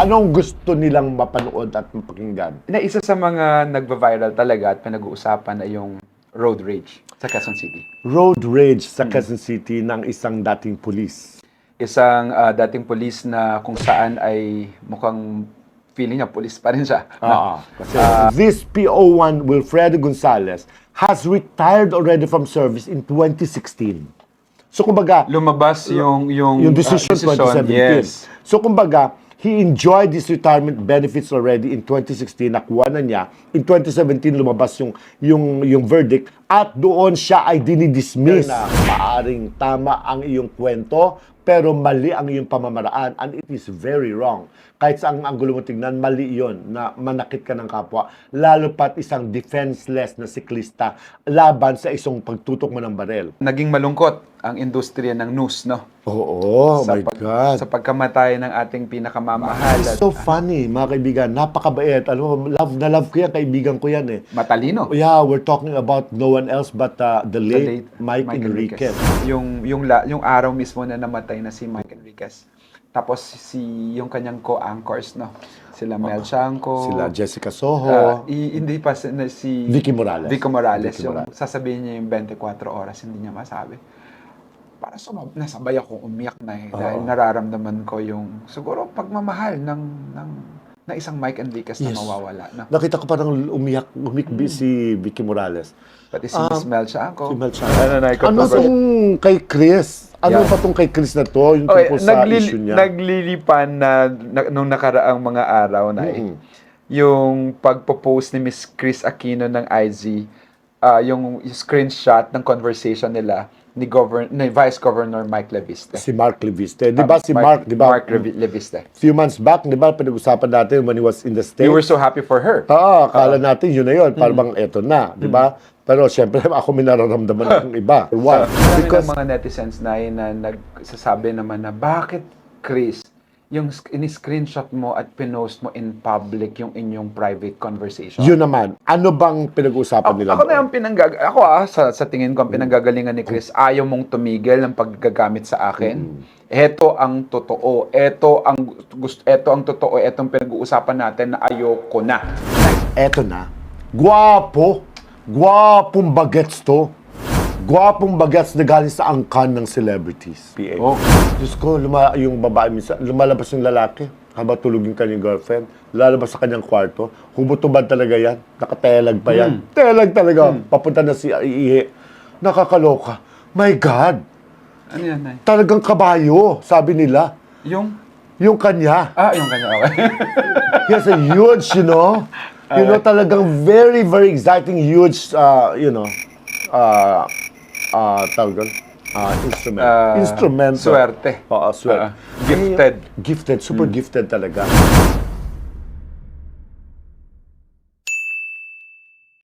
Anong gusto nilang mapanood at mapakinggan? Na isa sa mga nagva-viral talaga at pinag-uusapan ay yung road rage sa Quezon City. Road rage sa Quezon City ng isang dating pulis. Isang dating pulis na kung saan ay mukhang feeling niya pulis pa rin siya. Kasi this PO1 Wilfredo Gonzalez has retired already from service in 2016. So kumbaga, Lumabas yung decision 2017. Yes. So kumbaga, he enjoyed his retirement benefits already in 2016, nakuha na niya. In 2017 lumabas yung verdict at doon siya ay dinidismiss na maaring tama ang iyong kwento pero mali ang iyong pamamaraan, and it is very wrong. Kahit sa ang anggulo mo tignan, mali yon na manakit ka ng kapwa, lalo pat isang defenseless na siklista laban sa isang pagtutok mo ng barel. Naging malungkot ang industriya ng news, no? Oo, my God. Sa pagkamatay ng ating pinakamamahal. It's so funny, mga kaibigan. Napakabait. Alam mo, love ko yan. Kaibigan ko yan eh. Matalino. Yeah, we're talking about no one else but the late Mike Enriquez. Yung araw mismo na namatay na si Mike Enriquez. Tapos yung kanyang co-anchors, no? Sila Mel Chanco. Sila Jessica Soho. Hindi pa si Vicky Morales. Vicky Morales. Yung sasabihin niya yung 24 oras, hindi niya masabi. Para nasabay akong umiyak na eh. Dahil nararamdaman ko yung siguro pagmamahal ng isang Mike Enriquez na mawawala. No? Nakita ko parang umikbi si Vicky Morales. Pati si Miss Mel Chanco. Si Mel Chanco. Ano tong kay Chris? Ano pa tong kay Chris na to? Yung tungkol sa issue niya? Naglilipan na nung nakaraang mga araw na yung pagpo-post ni Miss Chris Aquino ng IG, yung screenshot ng conversation nila ni Vice Governor Mike Leviste. Si Mark Leviste. Di ba si Mark, di ba? Mark Leviste. Few months back, di ba, pinag-usapan natin when he was in the States. We were so happy for her. Akala natin yun na yun. Parang eto na, di ba? Pero siyempre, ako may nararamdaman ng iba. Why? Because mga netizens na nagsasabi naman na, bakit, Chris, yung in-screenshot mo at pinost mo in public yung inyong private conversation? Yun naman. Ano bang pinag-uusapan nila? Ako na yung sa tingin ko, ang pinanggagalingan ni Chris, ayaw mong tumigil ng paggagamit sa akin. Ito ang totoo. Ito ang totoo. Ito ang pinag-uusapan natin na ayoko na. Eto na. Gwapong bagets to. Gwapong bagets na galing sa angkan ng celebrities. PA. Diyos ko, yung babae minsan, lumalabas yung lalaki habang tulog yung kanyang girlfriend, lalabas sa kanyang kwarto, hubot-tubad talaga yan, nakatelag pa yan. Telag talaga. Papunta na si Iihe. Nakakaloka. My God! Ano yan, Nay? Talagang kabayo, sabi nila. Yung kanya. yung kanya, okay. He has a huge, talagang very, very exciting, huge, tawag doon? Instrument. Swerte. Oo, swerte. Gifted. Gifted, super gifted talaga.